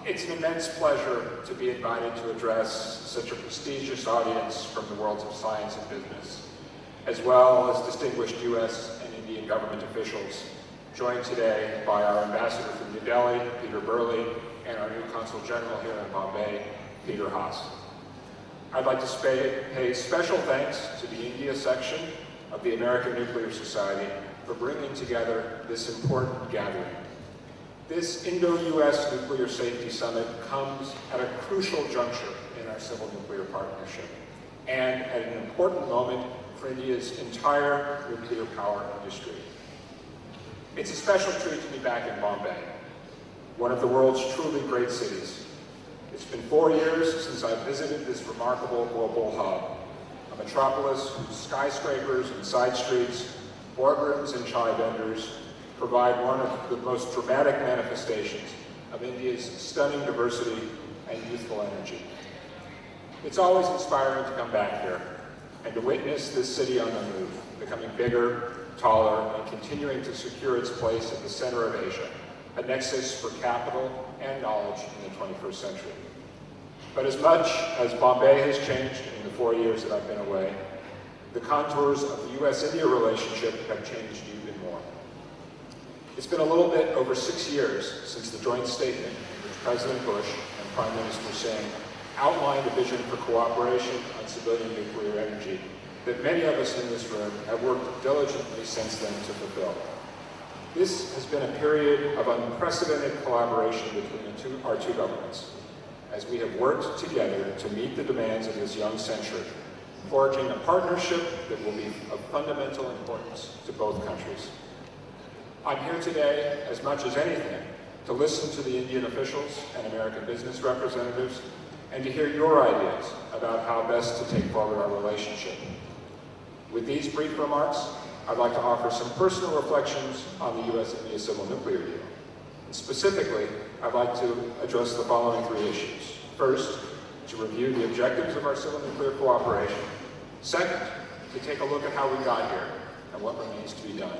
It's an immense pleasure to be invited to address such a prestigious audience from the worlds of science and business, as well as distinguished U.S. and Indian government officials, joined today by our ambassador from New Delhi, Peter Burley, and our new Consul General here in Bombay, Peter Haas. I'd like to pay special thanks to the India section of the American Nuclear Society for bringing together this important gathering. This Indo-U.S. Nuclear Safety Summit comes at a crucial juncture in our civil nuclear partnership and at an important moment for India's entire nuclear power industry. It's a special treat to be back in Bombay, one of the world's truly great cities. It's been 4 years since I visited this remarkable global hub, a metropolis whose skyscrapers and side streets, boardrooms and chai vendors provide one of the most dramatic manifestations of India's stunning diversity and youthful energy. It's always inspiring to come back here and to witness this city on the move, becoming bigger, taller, and continuing to secure its place at the center of Asia, a nexus for capital and knowledge in the 21st century. But as much as Bombay has changed in the 4 years that I've been away, the contours of the U.S.-India relationship have changed even more. It's been a little bit over 6 years since the joint statement in which President Bush and Prime Minister Singh outlined a vision for cooperation on civilian nuclear energy that many of us in this room have worked diligently since then to fulfill. This has been a period of unprecedented collaboration between our two governments, as we have worked together to meet the demands of this young century, forging a partnership that will be of fundamental importance to both countries. I'm here today, as much as anything, to listen to the Indian officials and American business representatives and to hear your ideas about how best to take forward our relationship. With these brief remarks, I'd like to offer some personal reflections on the U.S.-India civil nuclear deal. And specifically, I'd like to address the following 3 issues. First, to review the objectives of our civil nuclear cooperation. Second, to take a look at how we got here and what remains to be done.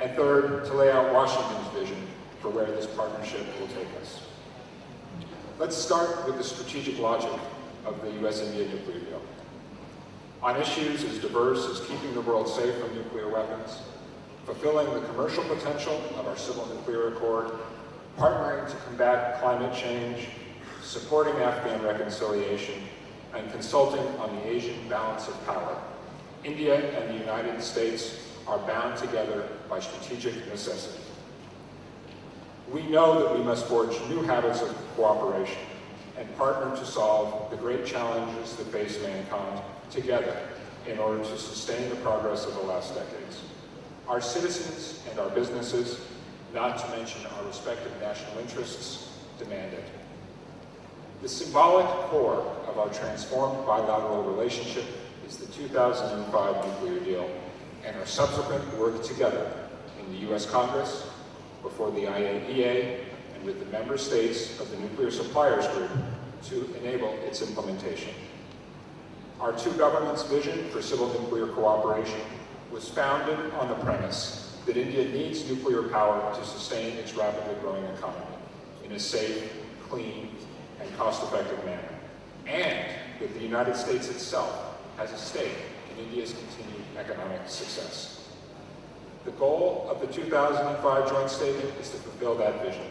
And third, to lay out Washington's vision for where this partnership will take us. Let's start with the strategic logic of the U.S.-India nuclear deal. On issues as diverse as keeping the world safe from nuclear weapons, fulfilling the commercial potential of our civil nuclear accord, partnering to combat climate change, supporting Afghan reconciliation, and consulting on the Asian balance of power, India and the United States are bound together by strategic necessity. We know that we must forge new habits of cooperation and partner to solve the great challenges that face mankind together in order to sustain the progress of the last decades. Our citizens and our businesses, not to mention our respective national interests, demand it. The symbolic core of our transformed bilateral relationship is the 2005 nuclear deal and our subsequent work together in the U.S. Congress, before the IAEA, and with the member states of the Nuclear Suppliers Group to enable its implementation. Our two governments' vision for civil nuclear cooperation was founded on the premise that India needs nuclear power to sustain its rapidly growing economy in a safe, clean, and cost-effective manner, and that the United States itself has a stake in India's continued economic success. The goal of the 2005 joint statement is to fulfill that vision,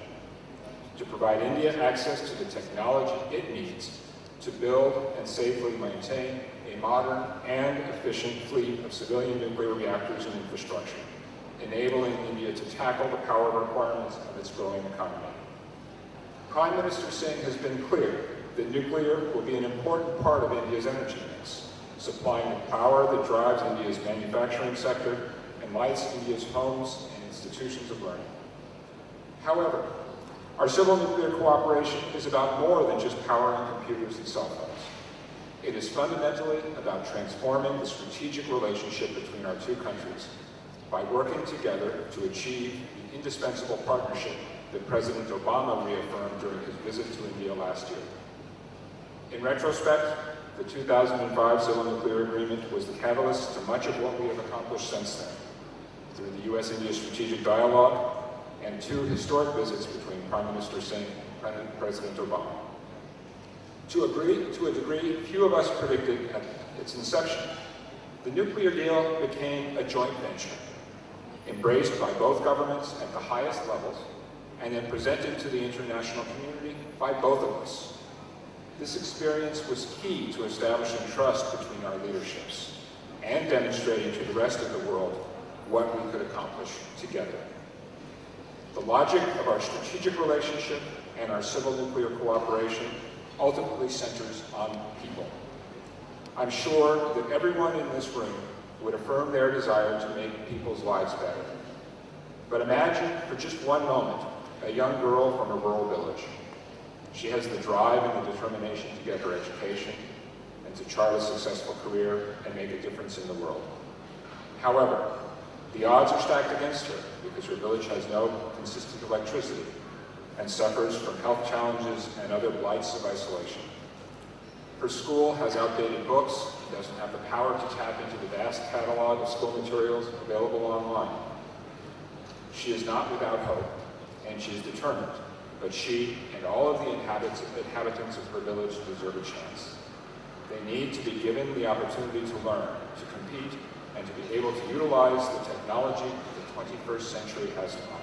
to provide India access to the technology it needs to build and safely maintain a modern and efficient fleet of civilian nuclear reactors and infrastructure, enabling India to tackle the power requirements of its growing economy. Prime Minister Singh has been clear that nuclear will be an important part of India's energy mix, supplying the power that drives India's manufacturing sector and lights India's homes and institutions of learning. However, our civil nuclear cooperation is about more than just powering computers and cell phones. It is fundamentally about transforming the strategic relationship between our two countries by working together to achieve the indispensable partnership that President Obama reaffirmed during his visit to India last year. In retrospect, the 2005 Civil Nuclear Agreement was the catalyst to much of what we have accomplished since then, through the U.S.-India Strategic Dialogue and 2 historic visits between Prime Minister Singh President Obama. To a degree few of us predicted at its inception, the nuclear deal became a joint venture, embraced by both governments at the highest levels, and then presented to the international community by both of us. This experience was key to establishing trust between our leaderships and demonstrating to the rest of the world what we could accomplish together. The logic of our strategic relationship and our civil nuclear cooperation ultimately centers on people. I'm sure that everyone in this room would affirm their desire to make people's lives better. But imagine for just one moment a young girl from a rural village. She has the drive and the determination to get her education and to chart a successful career and make a difference in the world. However, the odds are stacked against her because her village has no consistent electricity and suffers from health challenges and other blights of isolation. Her school has outdated books, and doesn't have the power to tap into the vast catalog of school materials available online. She is not without hope, and she is determined, but she and all of the inhabitants of her village deserve a chance. They need to be given the opportunity to learn, to compete, and to be able to utilize the technology the 21st century has to offer.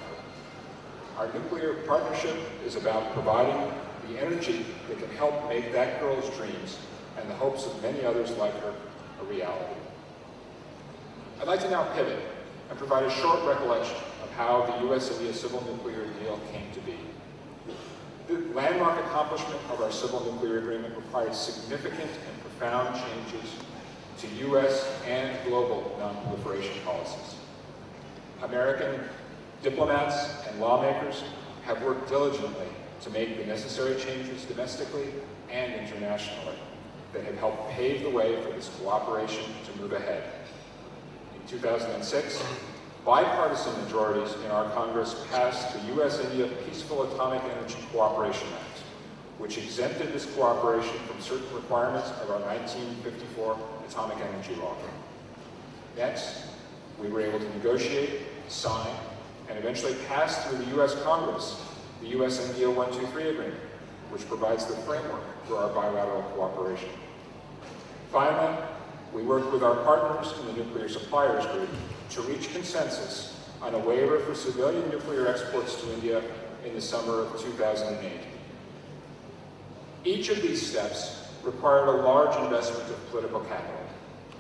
Our nuclear partnership is about providing the energy that can help make that girl's dreams and the hopes of many others like her a reality. I'd like to now pivot and provide a short recollection of how the U.S.-India civil nuclear deal came to be. The landmark accomplishment of our civil nuclear agreement required significant and profound changes to U.S. and global non-proliferation policies. American diplomats and lawmakers have worked diligently to make the necessary changes domestically and internationally that have helped pave the way for this cooperation to move ahead. In 2006, bipartisan majorities in our Congress passed the U.S.-India Peaceful Atomic Energy Cooperation Act, which exempted this cooperation from certain requirements of our 1954 Atomic Energy Law. Next, we were able to negotiate, sign, and eventually pass through the U.S. Congress the U.S.-India 123 Agreement, which provides the framework for our bilateral cooperation. Finally, we worked with our partners in the Nuclear Suppliers Group to reach consensus on a waiver for civilian nuclear exports to India in the summer of 2008. Each of these steps required a large investment of political capital,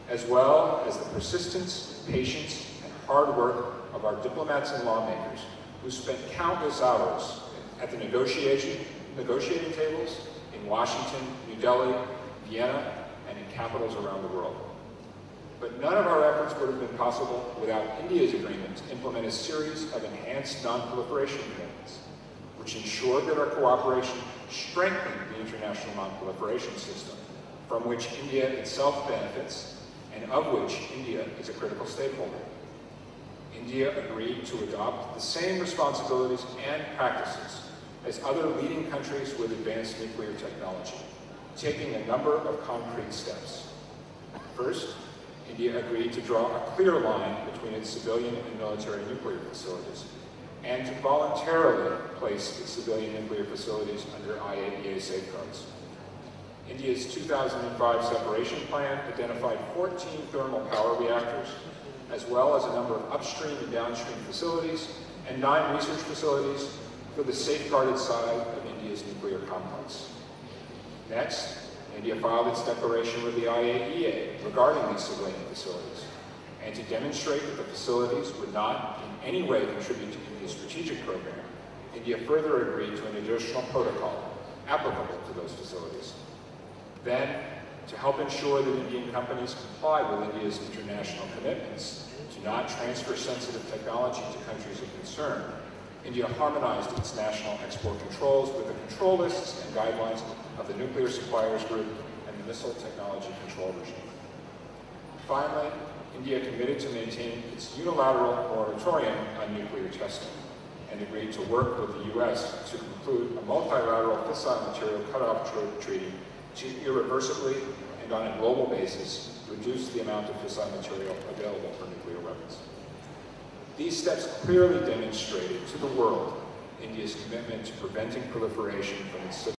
as well as the persistence, patience, and hard work of our diplomats and lawmakers who spent countless hours at the negotiating tables in Washington, New Delhi, Vienna, and in capitals around the world. But none of our efforts would have been possible without India's agreement to implement a series of enhanced non-proliferation commitments, which ensured that our cooperation strengthened the international non-proliferation system, from which India itself benefits, and of which India is a critical stakeholder. India agreed to adopt the same responsibilities and practices as other leading countries with advanced nuclear technology, taking a number of concrete steps. First, India agreed to draw a clear line between its civilian and military nuclear facilities, and to voluntarily place its civilian nuclear facilities under IAEA safeguards. India's 2005 separation plan identified 14 thermal power reactors, as well as a number of upstream and downstream facilities, and 9 research facilities for the safeguarded side of India's nuclear complex. Next, India filed its declaration with the IAEA regarding these civilian facilities, and to demonstrate that the facilities would not in any way contribute to India's strategic program, India further agreed to an additional protocol applicable to those facilities. Then, to help ensure that Indian companies comply with India's international commitments to not transfer sensitive technology to countries of concern, India harmonized its national export controls with the control lists and guidelines of the Nuclear Suppliers Group and the Missile Technology Control Regime. Finally, India committed to maintain its unilateral moratorium on nuclear testing and agreed to work with the U.S. to conclude a multilateral fissile material cutoff treaty to irreversibly and on a global basis reduce the amount of fissile material available for nuclear weapons. These steps clearly demonstrated to the world India's commitment to preventing proliferation from its